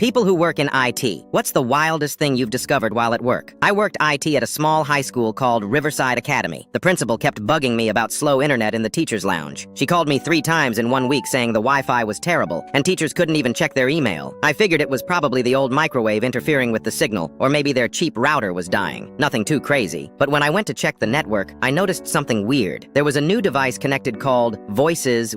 People who work in IT, what's the wildest thing you've discovered while at work? I worked IT at a small high school called Riverside Academy. The principal kept bugging me about slow internet in the teacher's lounge. She called me 3 times in 1 week saying the Wi-Fi was terrible, and teachers couldn't even check their email. I figured it was probably the old microwave interfering with the signal, or maybe their cheap router was dying. Nothing too crazy. But when I went to check the network, I noticed something weird. There was a new device connected called wildest.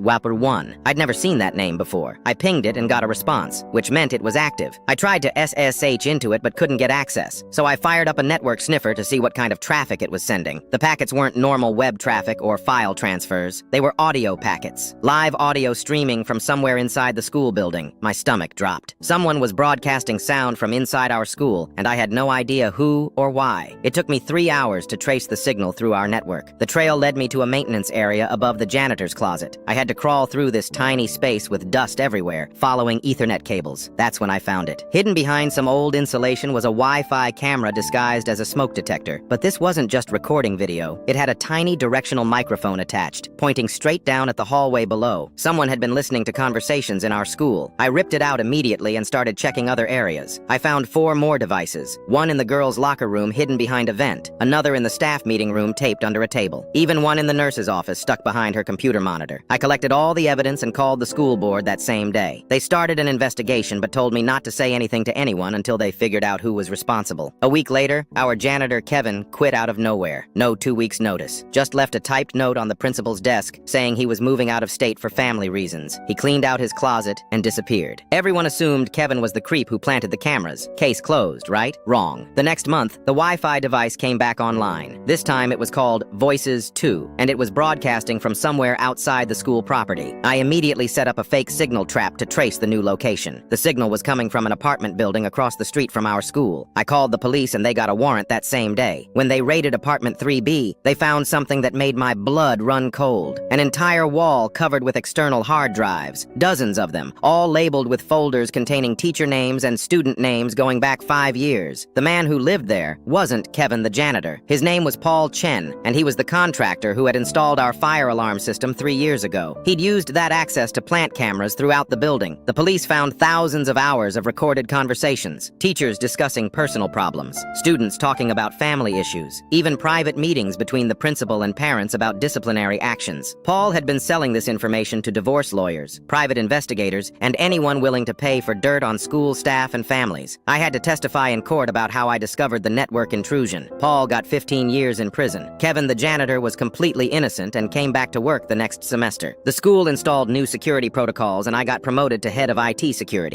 I'd never seen that name before. I pinged it and got a response, which meant it was active. I tried to SSH into it but couldn't get access, so I fired up a network sniffer to see what kind of traffic it was sending. The packets weren't normal web traffic or file transfers. They were audio packets. Live audio streaming from somewhere inside the school building. My stomach dropped. Someone was broadcasting sound from inside our school, and I had no idea who or why. It took me 3 hours to trace the signal through our network. The trail led me to a maintenance area above the janitor's closet. I had to crawl through this tiny space with dust everywhere, following Ethernet cables. That's when I found it. Hidden behind some old insulation was a Wi-Fi camera disguised as a smoke detector. But this wasn't just recording video. It had a tiny directional microphone attached, pointing straight down at the hallway below. Someone had been listening to conversations in our school. I ripped it out immediately and started checking other areas. I found 4 more devices. One in the girls' locker room hidden behind a vent. Another in the staff meeting room taped under a table. Even one in the nurse's office stuck behind her computer monitor. I collected all the evidence and called the school board that same day. They started an investigation but told me not to say anything to anyone until they figured out who was responsible. A week later, our janitor, Kevin, quit out of nowhere. No 2 weeks' notice. Just left a typed note on the principal's desk saying he was moving out of state for family reasons. He cleaned out his closet and disappeared. Everyone assumed Kevin was the creep who planted the cameras. Case closed, right? Wrong. The next month, the Wi-Fi device came back online. This time it was called Voices 2, and it was broadcasting from somewhere outside the school property. I immediately set up a fake signal trap to trace the new location. The signal was coming from an apartment building across the street from our school. I called the police and they got a warrant that same day. When they raided apartment 3B, they found something that made my blood run cold. An entire wall covered with external hard drives. Dozens of them, all labeled with folders containing teacher names and student names going back 5 years. The man who lived there wasn't Kevin the janitor. His name was Paul Chen, and he was the contractor who had installed our fire alarm system 3 years ago. He'd used that access to plant cameras throughout the building. The police found thousands of hours of recorded conversations, teachers discussing personal problems, students talking about family issues, even private meetings between the principal and parents about disciplinary actions. Paul had been selling this information to divorce lawyers, private investigators, and anyone willing to pay for dirt on school staff and families. I had to testify in court about how I discovered the network intrusion. Paul got 15 years in prison. Kevin the janitor was completely innocent and came back to work the next semester. The school installed new security protocols and I got promoted to head of IT security.